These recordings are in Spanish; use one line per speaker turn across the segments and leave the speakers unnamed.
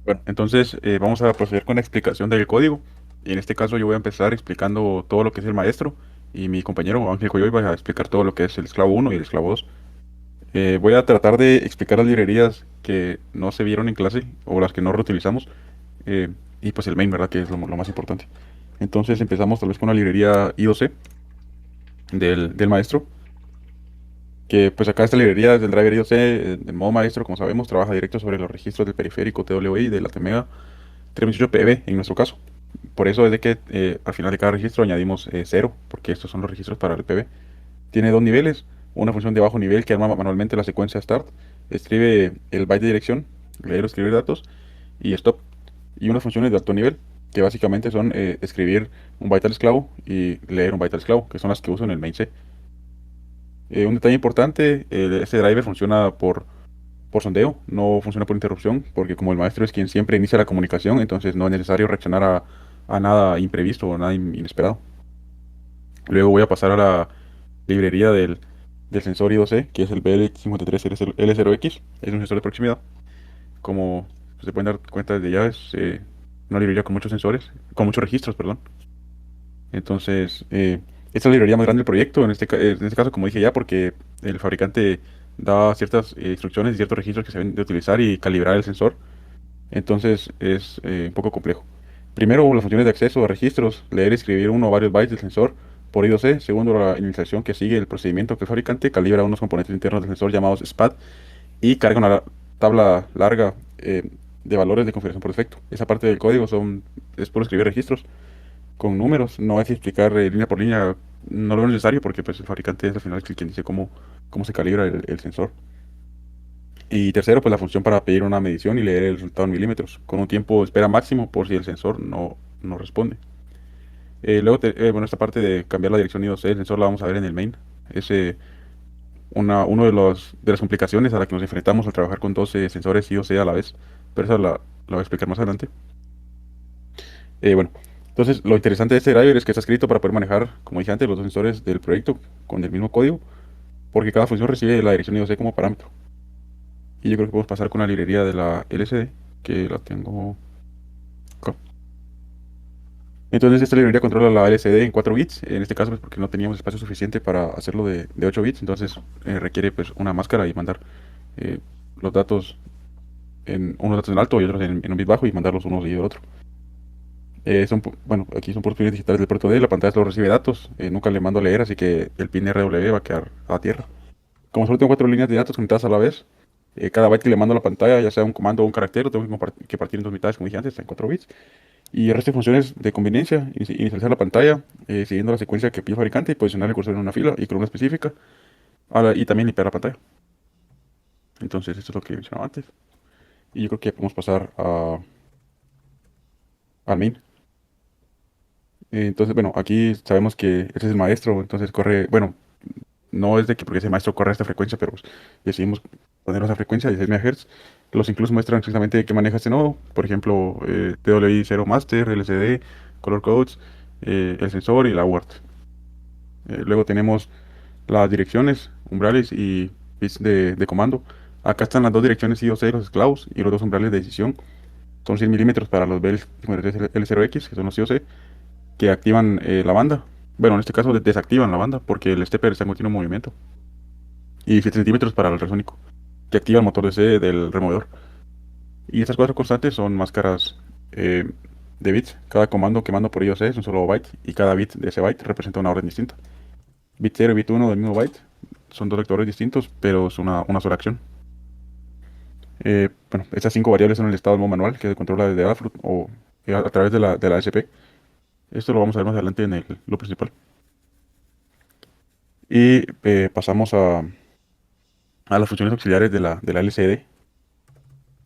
Bueno, entonces vamos a proceder con la explicación del código. Y en este caso yo voy a empezar explicando todo lo que es el maestro y mi compañero Ángel Coyoy va a explicar todo lo que es el esclavo uno y el esclavo 2. Voy a tratar de explicar las librerías que no se vieron en clase o las que no reutilizamos eh, y pues el main, ¿verdad? Que es lo más importante. Entonces empezamos tal vez con la librería I2C del maestro, que pues acá esta librería es del driver I2C, del modo maestro, como sabemos, trabaja directo sobre los registros del periférico TWI de la Temega 328PB en nuestro caso. Por eso es de que al final de cada registro añadimos 0, porque estos son los registros para el PB. Tiene dos niveles, una función de bajo nivel que arma manualmente la secuencia start, escribe el byte de dirección, leer o escribir datos, y stop. Y unas funciones de alto nivel, que básicamente son escribir un byte al esclavo y leer un byte al esclavo, que son las que uso en el main C. Un detalle importante, este driver funciona por sondeo, no funciona por interrupción, porque como el maestro es quien siempre inicia la comunicación, entonces no es necesario reaccionar a nada imprevisto o nada inesperado. Luego voy a pasar a la librería del sensor I2C, que es el BL53L0X, es un sensor de proximidad. Como se pueden dar cuenta desde ya, es una librería con muchos sensores, con muchos registros, perdón. Entonces, esta es la librería más grande del proyecto, en este caso, como dije ya, porque el fabricante da ciertas instrucciones y ciertos registros que se deben de utilizar y calibrar el sensor. Entonces es un poco complejo. Primero, las funciones de acceso a registros, leer y escribir uno o varios bytes del sensor por I2C. Segundo, la inicialización que sigue el procedimiento que el fabricante calibra unos componentes internos del sensor llamados SPAD y carga una tabla larga de valores de configuración por defecto. Esa parte del código es por escribir registros con números. No hay que explicar línea por línea, no lo es necesario porque pues, el fabricante es al final quien dice cómo se calibra el sensor. Y tercero, pues la función para pedir una medición y leer el resultado en milímetros, con un tiempo de espera máximo por si el sensor no responde. Bueno, esta parte de cambiar la dirección I2C, el sensor la vamos a ver en el main. Es uno de las complicaciones a la que nos enfrentamos al trabajar con 12 sensores I2C a la vez, pero esa la voy a explicar más adelante. Bueno, entonces lo interesante de este driver es que está escrito para poder manejar, como dije antes, los dos sensores del proyecto con el mismo código, porque cada función recibe la dirección I2C como parámetro. Y yo creo que podemos pasar con la librería de la LCD, que la tengo acá. Entonces esta librería controla la LCD en 4 bits, en este caso pues porque no teníamos espacio suficiente para hacerlo de 8 bits, entonces requiere pues una máscara y mandar eh, los datos unos datos en alto y otros en un bit bajo y mandarlos uno seguido del otro. Bueno, aquí son puros pines digitales del puerto D, la pantalla solo recibe datos, nunca le mando a leer, así que el pin RW va a quedar a tierra. Como solo tengo 4 líneas de datos conectadas a la vez, cada byte que le mando a la pantalla, ya sea un comando o un carácter, lo tengo que partir en dos mitades, como dije antes, en 4 bits. Y el resto de funciones de conveniencia, inicializar la pantalla, siguiendo la secuencia que pide el fabricante y posicionar el cursor en una fila y columna específica, y también limpiar la pantalla. Entonces, esto es lo que mencionaba antes. Y yo creo que podemos pasar al main. Entonces, bueno, aquí sabemos que ese es el maestro, entonces corre, bueno, no es de que porque ese maestro corre a esta frecuencia, pero pues, decidimos poner esa frecuencia, 16 MHz. Los inclusos muestran exactamente qué maneja este nodo, por ejemplo, TWI 0 master, LCD, color codes, el sensor y la word. Luego tenemos las direcciones, umbrales y bits de comando. Acá están las dos direcciones I2C de los esclavos y los dos umbrales de decisión. Son 100 milímetros para los BEL 53 L0X, que son los I2C, que activan la banda. Bueno, en este caso desactivan la banda porque el stepper está en continuo movimiento. Y 7 centímetros para el resónico, que activa el motor DC del removedor. Y estas cuatro constantes son máscaras eh, de bits. Cada comando que mando por I2C es un solo byte y cada bit de ese byte representa una orden distinta. Bit 0 y bit 1 del mismo byte son dos vectores distintos, pero es una sola acción. Bueno, estas cinco variables son el estado del modo manual que se controla desde Adafruit o a través de la SP. Esto lo vamos a ver más adelante en lo principal. Y pasamos a las funciones auxiliares de la LCD.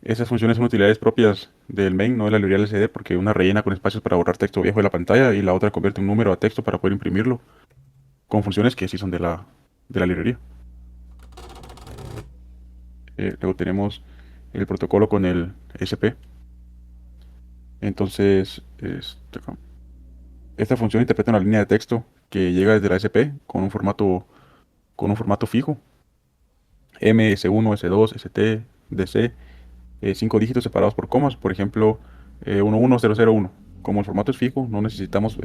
Esas funciones son utilidades propias del main, no de la librería LCD, porque una rellena con espacios para borrar texto viejo de la pantalla y la otra convierte un número a texto para poder imprimirlo, con funciones que sí son de la librería. Luego tenemos el protocolo con el SP. Entonces, esta función interpreta una línea de texto que llega desde la SP con un formato fijo, M, S1, S2, ST, DC, cinco dígitos separados por comas, por ejemplo, 11001. Como el formato es fijo, no necesitamos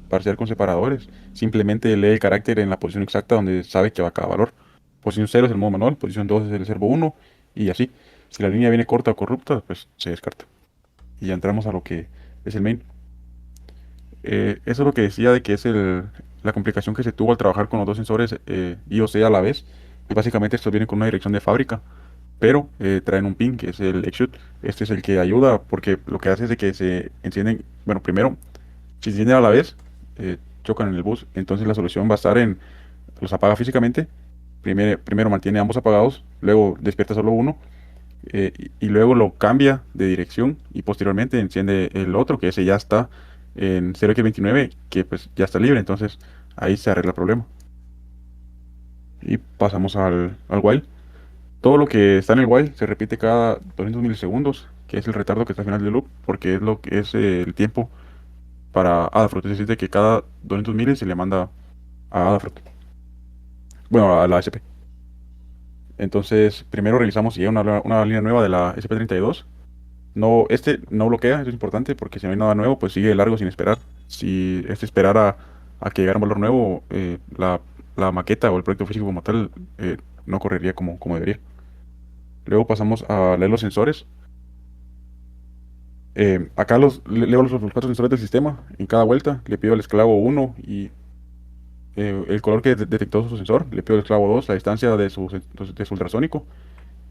parsear con separadores, simplemente lee el carácter en la posición exacta donde sabe que va cada valor. Posición cero es el modo manual, posición 2 es el servo uno y así. Si la línea viene corta o corrupta, pues se descarta. Y ya entramos a lo que es el main. Eso es lo que decía de que es la complicación que se tuvo al trabajar con los dos sensores IOC a la vez. Y básicamente estos vienen con una dirección de fábrica, pero traen un pin que es el Xshoot. Este es el que ayuda porque lo que hace es de que se encienden, bueno, primero, si se encienden a la vez, chocan en el bus. Entonces la solución va a estar en los apaga físicamente. Primero mantiene ambos apagados, luego despierta solo uno y luego lo cambia de dirección y posteriormente enciende el otro, que ese ya está en 0x29, que pues ya está libre, entonces ahí se arregla el problema. Y pasamos al while. Todo lo que está en el while se repite cada 200 milisegundos, que es el retardo que está al final del loop, porque es lo que es el tiempo para Adafruit, es decir, de que cada 200 miles se le manda a Adafruit, bueno, a la SP. Entonces, primero revisamos si hay una línea nueva de la SP32. No, este no bloquea, eso es importante porque si no hay nada nuevo, pues sigue largo sin esperar. Si este esperara a que llegara un valor nuevo, la maqueta o el proyecto físico como tal no correría como debería. Luego pasamos a leer los sensores. Acá leo los cuatro sensores del sistema. En cada vuelta le pido al esclavo uno y el color que detectó su sensor. Le pido al esclavo 2 la distancia de su ultrasónico.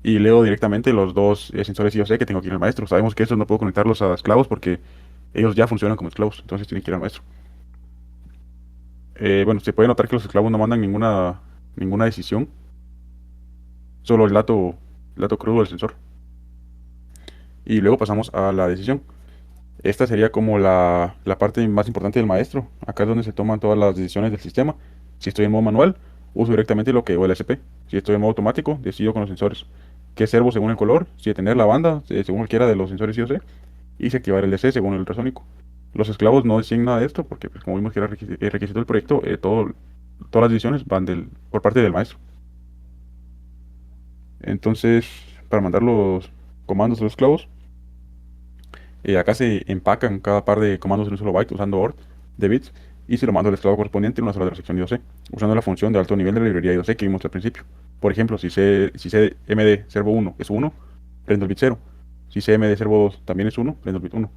Y leo directamente los dos sensores IOC que tengo aquí en el maestro. Sabemos que estos no puedo conectarlos a esclavos porque ellos ya funcionan como esclavos, entonces tienen que ir al maestro. Bueno, se puede notar que los esclavos no mandan ninguna decisión, solo el dato crudo del sensor. Y luego pasamos a la decisión. Esta sería como la parte más importante del maestro. Acá es donde se toman todas las decisiones del sistema. Si estoy en modo manual, uso directamente lo que OLSP. Si estoy en modo automático, decido con los sensores. ¿Qué servo según el color? Si detener la banda, según cualquiera de los sensores IOC. Y se activar el DC según el ultrasónico. Los esclavos no deciden nada de esto porque, pues, como vimos que era requisito del proyecto, todas las decisiones van por parte del maestro. Entonces, para mandar los comandos a los esclavos, acá se empacan cada par de comandos en un solo byte usando OR de bits y se lo mando al esclavo correspondiente en una sola transacción IOC, usando la función de alto nivel de la librería IOC que vimos al principio. Por ejemplo, si cmd servo 1 es 1, prendo el bit 0. Si cmd servo 2 también es 1, prendo el bit 1.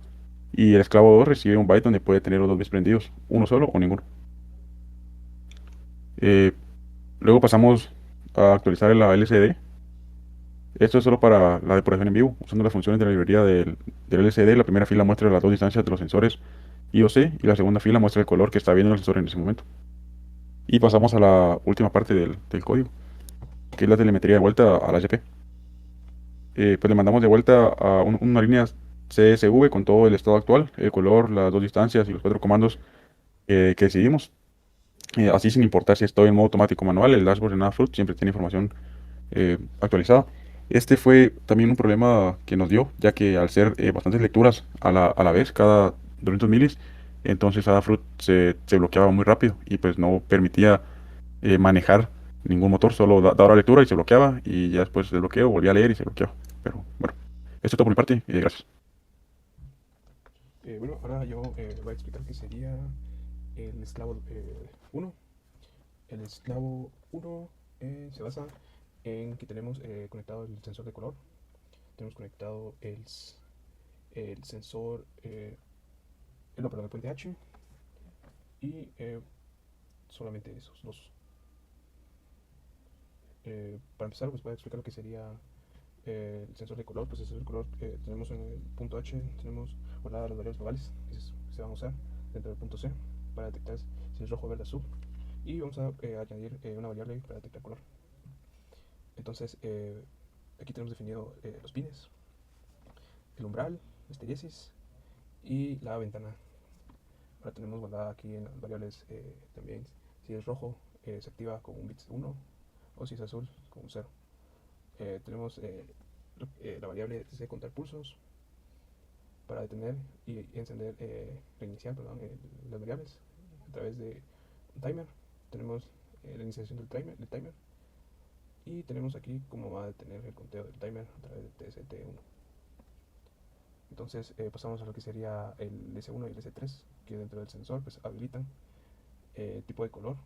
Y el esclavo 2 recibe un byte donde puede tener los dos bits prendidos, uno solo o ninguno. Eh, Luego pasamos a actualizar la LCD. Esto es solo para la depuración en vivo, usando las funciones de la librería del LCD. La primera fila muestra las dos distancias de los sensores IOC y la segunda fila muestra el color que está viendo el sensor en ese momento. Y pasamos a la última parte del código, que es la telemetría de vuelta a la HP. Pues le mandamos de vuelta a una línea CSV con todo el estado actual, el color, las dos distancias y los cuatro comandos que decidimos. Así sin importar si estoy en modo automático o manual, el dashboard de Navfruit siempre tiene información actualizada. Este fue también un problema que nos dio, ya que al ser bastantes lecturas a la vez, cada 200 milis, entonces Adafruit se bloqueaba muy rápido y pues no permitía manejar ningún motor, solo daba la lectura y se bloqueaba y ya después del bloqueo volvía a leer y se bloqueaba. Pero bueno, esto es todo por mi parte y gracias.
Bueno, ahora yo voy a explicar qué sería el esclavo 1. El esclavo 1 se basa en que tenemos conectado el sensor de color, tenemos conectado el sensor, no, perdón, el puente H y solamente esos dos. Para empezar, pues voy a explicar lo que sería el sensor de color. Pues el sensor de color tenemos en el punto H, tenemos guardadas las variables globales que se van a usar dentro del punto C para detectar si es rojo, verde, azul. Y vamos a añadir una variable para detectar color. Entonces, aquí tenemos definido los pines, el umbral, la esteresis y la ventana. Ahora tenemos guardada aquí en las variables también si es rojo se activa con un bit 1 o si es azul con un 0. Tenemos la variable de contar pulsos para detener y encender, reiniciar, perdón, las variables a través de un timer. Tenemos la iniciación del timer Y tenemos aquí cómo va a detener el conteo del timer a través del TST1. Entonces pasamos a lo que sería el S1 y el S3, que dentro del sensor pues habilitan tipo de color.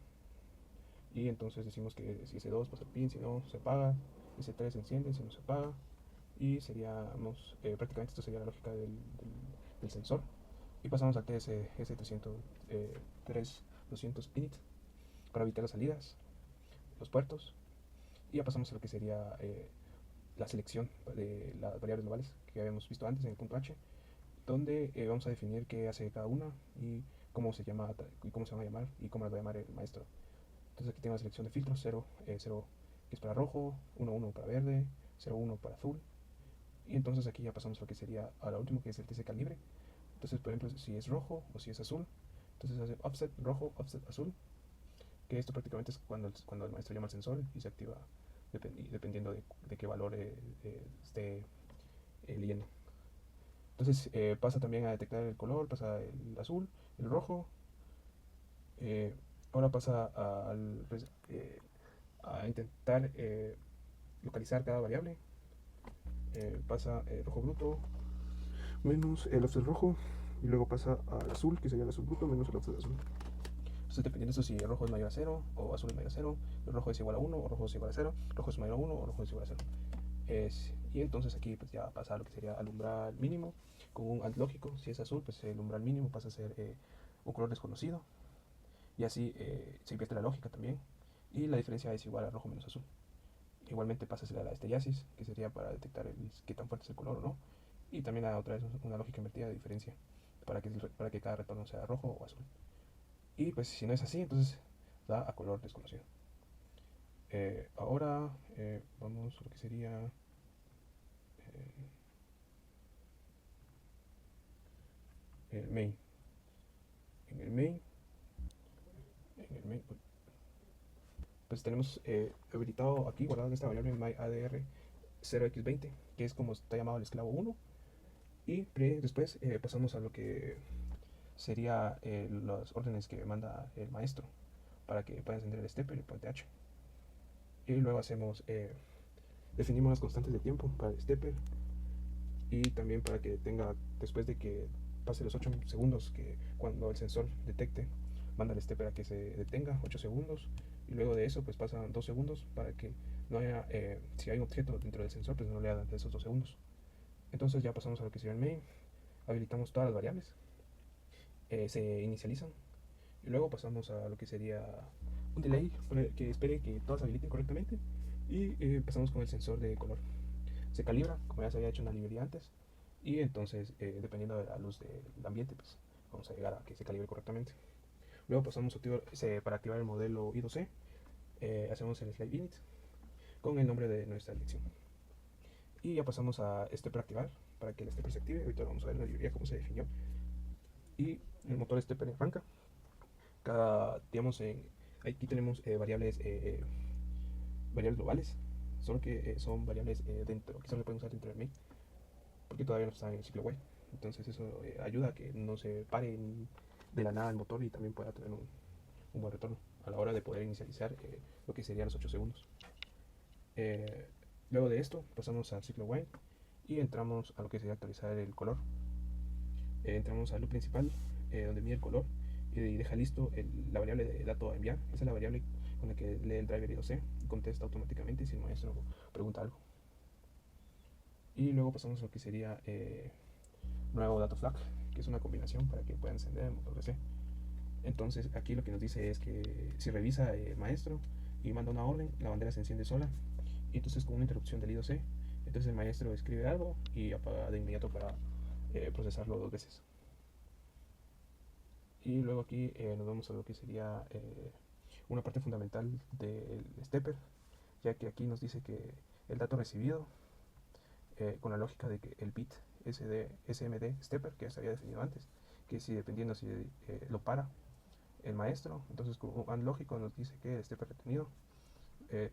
Y entonces decimos que si S2 pasa el pin, si no se apaga, S3 se enciende, si no se apaga. Y seríamos, prácticamente esto sería la lógica del sensor. Y pasamos al TS S300, 200 init para evitar las salidas, los puertos. Y ya pasamos a lo que sería la selección de las variables globales que habíamos visto antes en el punto H, donde vamos a definir qué hace cada una y cómo se llama y cómo se van a llamar y cómo las va a llamar el maestro. Entonces aquí tengo la selección de filtros: 0, 0 es para rojo, 1, 1 para verde, 0, 1 para azul. Y entonces aquí ya pasamos a lo que sería a lo último, que es el TC calibre. Entonces, por ejemplo, si es rojo o si es azul, entonces hace offset rojo, offset azul, que esto prácticamente es cuando el maestro llama al sensor y se activa dependiendo de qué valor esté leyendo. Entonces pasa también a detectar el color, pasa el azul, el rojo. eh, Ahora pasa a intentar localizar cada variable. Pasa rojo bruto menos el offset rojo, y luego pasa al azul, que sería el azul bruto menos el offset azul. Entonces, dependiendo de eso, si el rojo es mayor a 0 o azul es mayor a 0, el rojo es igual a 1 o rojo es igual a 0, rojo es mayor a 1 o rojo es igual a 0. Y entonces aquí pues ya pasa a lo que sería al umbral mínimo con un AND lógico. Si es azul, pues el umbral mínimo pasa a ser un color desconocido, y así se invierte la lógica también, y la diferencia es igual a rojo menos azul. Igualmente pasa a ser la estereasis, que sería para detectar qué tan fuerte es el color o no, y también otra vez una lógica invertida de diferencia para que cada retorno sea rojo o azul. Y pues si no es así, entonces da a color desconocido. Ahora vamos a lo que sería el main. En el main, pues tenemos habilitado aquí, guardado en esta variable myAdr 0x20, que es como está llamado el esclavo 1. Y después pasamos a lo que sería las órdenes que manda el maestro para que pueda encender el stepper y el puente H. Y luego definimos las constantes de tiempo para el stepper, y también para que tenga, después de que pase los 8 segundos, que cuando el sensor detecte, manda el stepper a que se detenga 8 segundos, y luego de eso pues pasan 2 segundos para que no haya, si hay un objeto dentro del sensor, pues no lea de esos 2 segundos. Entonces ya pasamos a lo que sería el main, habilitamos todas las variables, se inicializan, y luego pasamos a lo que sería un delay para que espere que todas se habiliten correctamente, y pasamos con el sensor de color. Se calibra, como ya se había hecho en la librería antes, y entonces, dependiendo de la luz del ambiente, pues vamos a llegar a que se calibre correctamente. Luego pasamos para activar el modelo I2C, hacemos el slide init con el nombre de nuestra elección. Y ya pasamos a stepper activar para que el stepper se active. Ahorita vamos a ver en la librería cómo se definió. Y el motor stepper arranca. Digamos, aquí tenemos variables globales, solo que son variables dentro, que solo se pueden usar dentro del main, porque todavía no están en el ciclo while. Entonces eso ayuda a que no se pare de la nada el motor, y también pueda tener un buen retorno a la hora de poder inicializar lo que serían los 8 segundos. Luego de esto pasamos al ciclo while y entramos a lo que sería actualizar el color. Entramos al loop principal, donde mide el color y deja listo la variable de dato a enviar. Esa es la variable con la que lee el driver I2C y contesta automáticamente si el maestro pregunta algo. Y luego pasamos a lo que sería nuevo dato flag, que es una combinación para que pueda encender el motor DC. Entonces aquí lo que nos dice es que si revisa el maestro y manda una orden, la bandera se enciende sola, y entonces con una interrupción del I2C, entonces el maestro escribe algo y apaga de inmediato para procesarlo 2 veces. Y luego aquí nos vamos a lo que sería una parte fundamental del stepper, ya que aquí nos dice que el dato recibido, con la lógica de que el bit SMD stepper, que ya se había definido antes, que si dependiendo si lo para el maestro, entonces con un AND lógico nos dice que el stepper retenido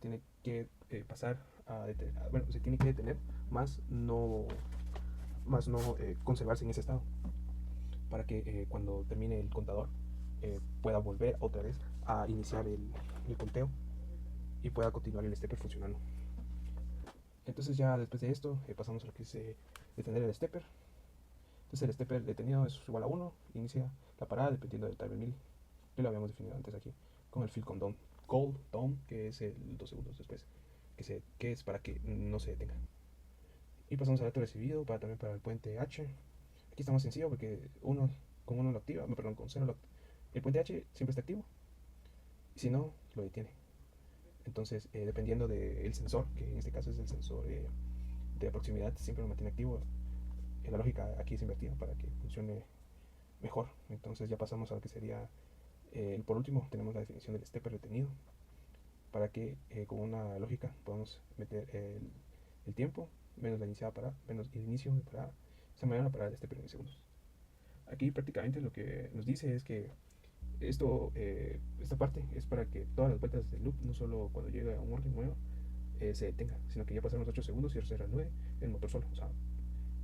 tiene que pasar bueno, se tiene que detener, más no conservarse en ese estado, para que cuando termine el contador pueda volver otra vez a iniciar el conteo. y pueda continuar el stepper funcionando. Entonces ya después de esto pasamos a lo que es detener el stepper. Entonces el stepper detenido es igual a 1, inicia la parada dependiendo del timer mili, que lo habíamos definido antes aquí, con el field cool down, que es el 2 segundos después, que es para que no se detenga. Y pasamos al dato recibido también para el puente H. Aquí está más sencillo porque con uno lo activa, perdón, con 0 el puente H siempre está activo, y si no, lo detiene. Entonces, dependiendo del sensor, que en este caso es el sensor de proximidad, siempre lo mantiene activo. La lógica aquí es invertida para que funcione mejor. Entonces ya pasamos a lo que sería, por último, tenemos la definición del stepper retenido, para que con una lógica podamos meter el tiempo menos menos el inicio de parada, de esa manera la parada del stepper en segundos. Aquí prácticamente lo que nos dice es que esta parte es para que todas las vueltas del loop, no solo cuando llega a un orden nuevo, se detenga, sino que ya pasaron los 8 segundos y se reanude el motor solo. O sea,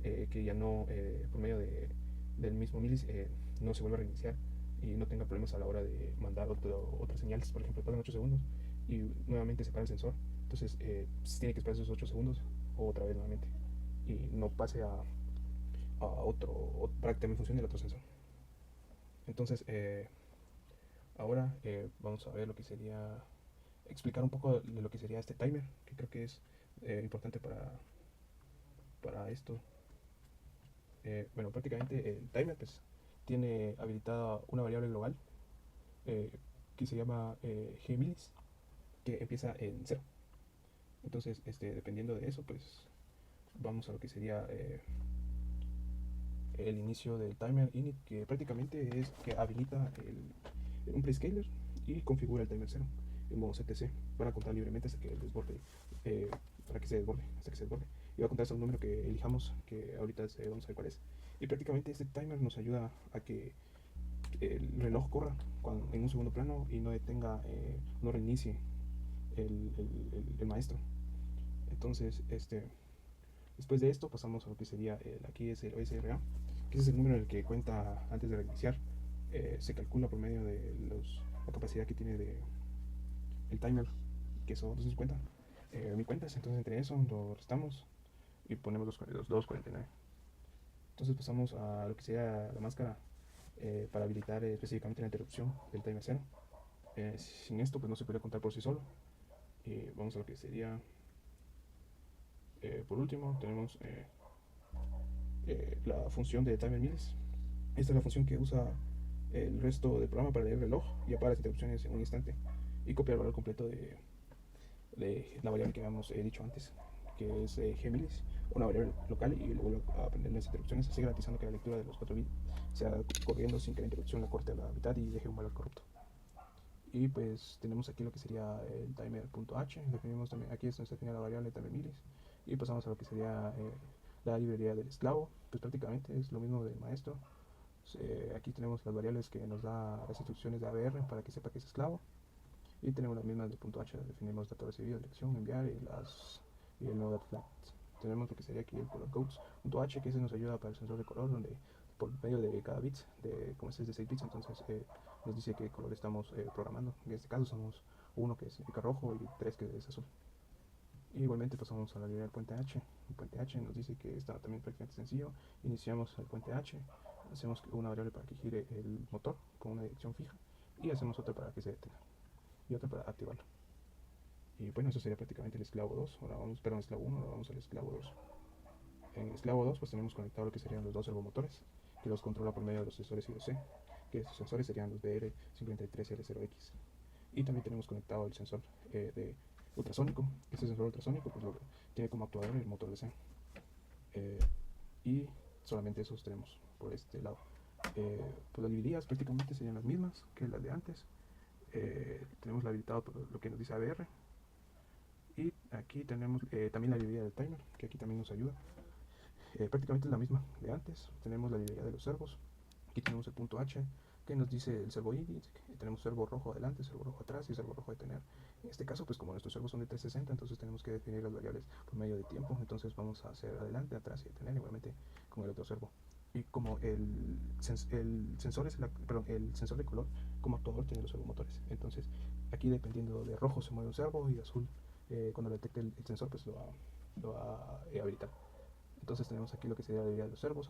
que ya no, por medio del mismo milis, no se vuelva a reiniciar y no tenga problemas a la hora de mandar otras señales. Por ejemplo, pasan 8 segundos y nuevamente se para el sensor. Entonces, se tiene que esperar esos 8 segundos otra vez nuevamente y no pase para que también funcione el otro sensor. Entonces, ahora vamos a ver lo que sería, explicar un poco de lo que sería este timer, que creo que es importante para esto. Bueno, prácticamente el timer pues tiene habilitada una variable global eh, que se llama gmilis, que empieza en 0. Entonces, dependiendo de eso, pues vamos a lo que sería el inicio del timer init, que prácticamente es que habilita un prescaler y configura el timer 0 en modo CTC para contar libremente hasta que el desborde, hasta que se desborde. Y va a contar hasta un número que elijamos, que ahorita vamos a ver cuál es. Y prácticamente este timer nos ayuda a que el reloj corra en un segundo plano y no detenga, no reinicie el maestro. Entonces, después de esto pasamos a lo que sería, aquí es el OSRA, que ese es el número en el que cuenta antes de reiniciar. Se calcula por medio de la capacidad que tiene el timer, que son 250 mil cuentas. Entonces entre eso lo restamos y ponemos los 249. Entonces pasamos a lo que sería la máscara para habilitar específicamente la interrupción del timer 0. Sin esto pues no se puede contar por sí solo. Y vamos a lo que sería, por último tenemos la función de timer miles. Esta es la función que usa el resto del programa para leer el reloj y apagar las interrupciones en un instante y copiar el valor completo de la variable que habíamos dicho antes, que es gmilis, una variable local, y luego a aprender las interrupciones, así garantizando que la lectura de los 4 bits sea corriendo sin que la interrupción la corte a la mitad y deje un valor corrupto. Y pues tenemos aquí lo que sería el timer.h, definimos también, aquí es donde se define la variable timer milis, y pasamos a lo que sería la librería del esclavo. Pues prácticamente es lo mismo del maestro. Aquí tenemos las variables que nos da las instrucciones de ABR para que sepa que es esclavo, y tenemos las mismas de .h, definimos dato recibido, dirección, enviar y el nuevo data flag. Tenemos lo que sería aquí el color codes.h, que ese nos ayuda para el sensor de color, donde por medio de cada bit, como este es de 6 bits, entonces nos dice qué color estamos programando. En este caso somos uno que significa rojo y 3 que es azul. Y igualmente pasamos a la librería del puente H. El puente H nos dice que está también prácticamente sencillo. Iniciamos el puente H, hacemos una variable para que gire el motor con una dirección fija y hacemos otra para que se detenga y otra para activarlo. Y bueno, eso sería prácticamente el esclavo 2. Ahora vamos, perdón, esclavo 1, ahora vamos al esclavo 2. En el esclavo 2 pues tenemos conectado lo que serían los dos servomotores, que los controla por medio de los sensores IOC, que esos sensores serían los BR53L0X. Y también tenemos conectado el sensor de ultrasónico, que este sensor ultrasónico pues tiene como actuador el motor DC. Y solamente esos tenemos por este lado. Pues las librerías prácticamente serían las mismas que las de antes. Tenemos la habilitado por lo que nos dice ABR. Y aquí tenemos también la librería del timer, que aquí también nos ayuda. Prácticamente es la misma de antes. Tenemos la librería de los servos. Aquí tenemos el punto H, que nos dice el servo init. Tenemos servo rojo adelante, servo rojo atrás y servo rojo detener. En este caso, pues como nuestros servos son de 360, entonces tenemos que definir las variables por medio de tiempo. Entonces vamos a hacer adelante, atrás y detener, igualmente con el otro servo. Y como el sensor el sensor de color como actuador tiene los servomotores. Entonces, aquí dependiendo de rojo se mueve un servo y de azul, cuando detecte el sensor, pues lo va a habilitar. Entonces tenemos aquí lo que sería la habilidad de los servos.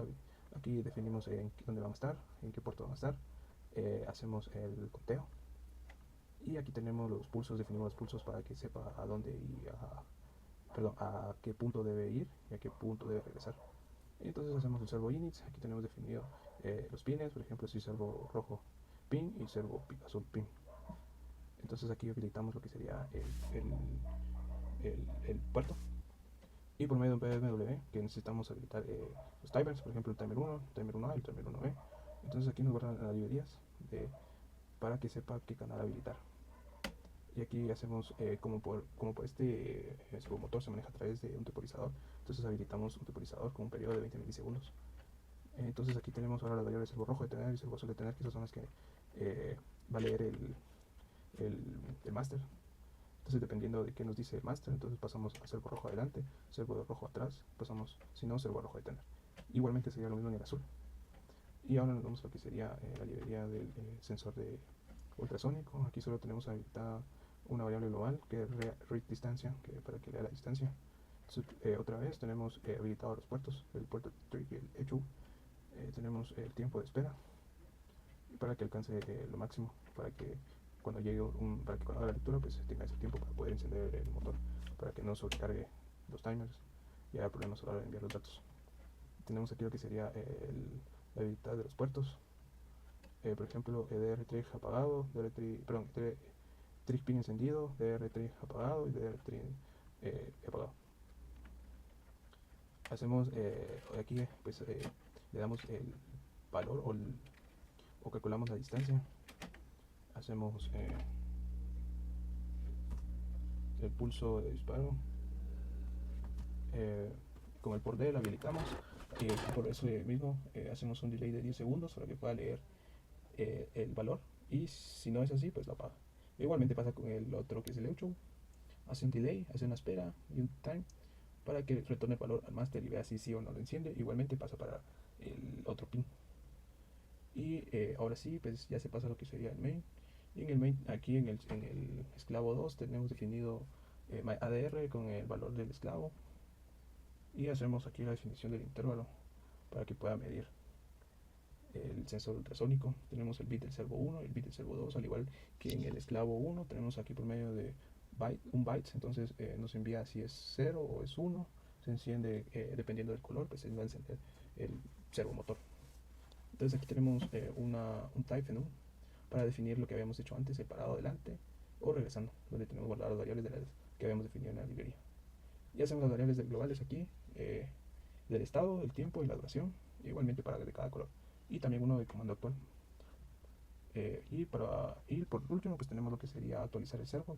Aquí definimos en dónde van a estar, en qué puerto van a estar. Hacemos el conteo. Y aquí tenemos los pulsos, definimos los pulsos para que sepa a dónde y a qué punto debe ir y a qué punto debe regresar. Entonces hacemos el servo init. Aquí tenemos definido los pines, por ejemplo, si servo rojo pin y servo azul pin. Entonces aquí habilitamos lo que sería el puerto. Y por medio de un PWM que necesitamos habilitar los timers, por ejemplo el timer 1, el timer 1A y el timer 1B. Entonces aquí nos guardan las librerías para que sepa qué canal habilitar. Y aquí hacemos como por este motor se maneja a través de un temporizador, entonces habilitamos un temporizador con un periodo de 20 milisegundos. Entonces aquí tenemos ahora las variables servo rojo de tener y servo azul de tener, que esas son las que va a leer el master. Entonces dependiendo de qué nos dice el master, entonces pasamos a servo rojo adelante, servo rojo atrás, pasamos, si no, servo rojo de tener. Igualmente sería lo mismo en el azul. Y ahora nos vamos a lo que sería la librería del sensor de ultrasónico. Aquí solo tenemos habilitada una variable global que es read distancia, que para que lea la distancia. Entonces, otra vez tenemos habilitados los puertos, el puerto trick y el HU. Tenemos el tiempo de espera para que alcance lo máximo, para que para que cuando haga la lectura pues tenga ese tiempo para poder encender el motor, para que no sobrecargue los timers y haya problemas a la hora de enviar los datos. Tenemos aquí lo que sería la habilidad de los puertos. Por ejemplo, DR3 apagado, DR3 pin encendido, DR3 apagado y DR3 apagado. Hacemos aquí pues le damos el valor o calculamos la distancia. Hacemos el pulso de disparo. Con el por D lo habilitamos y por eso mismo hacemos un delay de 10 segundos para que pueda leer el valor, y si no es así pues lo apaga. Igualmente pasa con el otro que es el Echo, hace un delay, hace una espera y un time para que retorne el valor al master y vea si sí o no lo enciende. Igualmente pasa para el otro pin. Y ahora sí, pues ya se pasa a lo que sería el main. Y en el main, aquí en el esclavo 2 tenemos definido ADR con el valor del esclavo. Y hacemos aquí la definición del intervalo para que pueda medir el sensor ultrasónico. Tenemos el bit del servo 1 y el bit del servo 2, al igual que en el esclavo 1 tenemos aquí por medio de un byte, entonces nos envía si es 0 o es 1, se enciende dependiendo del color, pues se va a encender el servo motor. Entonces aquí tenemos un type enum para definir lo que habíamos hecho antes, el parado adelante o regresando, donde tenemos guardadas las variables que habíamos definido en la librería. Y hacemos las variables globales aquí, del estado, el tiempo y la duración, igualmente para de cada color. Y también uno de comando actual. Y por último, pues tenemos lo que sería actualizar el servo.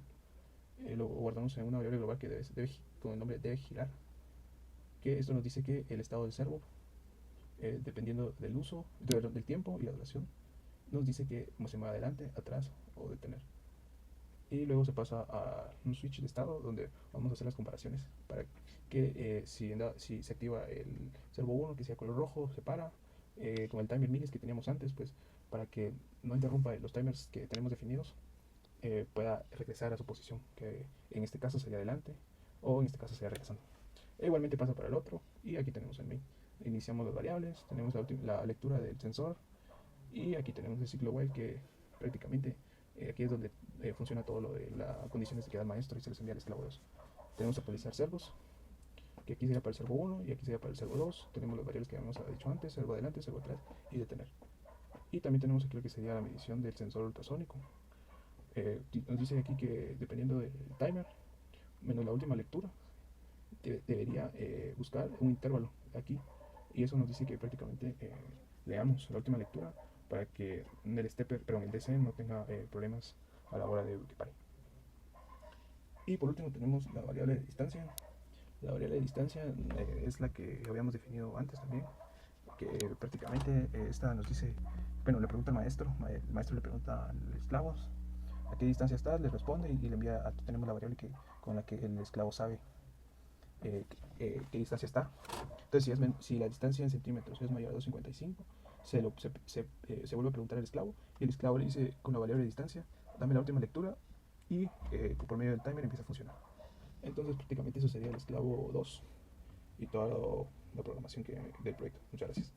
Lo guardamos en una variable global que con el nombre debe girar. Que esto nos dice que el estado del servo, dependiendo del uso, del tiempo y la duración, nos dice que se mueve adelante, atrás o detener. Y luego se pasa a un switch de estado donde vamos a hacer las comparaciones para que si se activa el servo 1 que sea color rojo, se para con el timer minis que teníamos antes, pues para que no interrumpa los timers que tenemos definidos, pueda regresar a su posición, que en este caso sería adelante o en este caso sería regresando. Igualmente pasa para el otro y aquí tenemos el main. Iniciamos las variables, tenemos la lectura del sensor y aquí tenemos el ciclo while que prácticamente aquí es donde funciona todo lo de las condiciones de que da el maestro y se les envía al esclavo 2. Tenemos actualizar servos, que aquí sería para el servo 1 y aquí sería para el servo 2. Tenemos las variables que habíamos dicho antes, servo adelante, servo atrás y detener. Y también tenemos aquí lo que sería la medición del sensor ultrasónico. Nos dice aquí que dependiendo del timer, menos la última lectura, debería buscar un intervalo aquí. Y eso nos dice que prácticamente leamos la última lectura para que el stepper, perdón, el DC no tenga problemas a la hora de que pare. Y por último tenemos la variable de distancia. La variable de distancia es la que habíamos definido antes también, que prácticamente esta nos dice, bueno, le pregunta al maestro, el maestro le pregunta al esclavo a qué distancia está, le responde y le envía, tenemos la variable con la que el esclavo sabe qué distancia está. Entonces, si la distancia en centímetros es mayor a 2,55, se vuelve a preguntar al esclavo, y el esclavo le dice con la variable de distancia, dame la última lectura, y por medio del timer empieza a funcionar. Entonces, prácticamente eso sería el esclavo 2 y toda la programación del proyecto. Muchas gracias.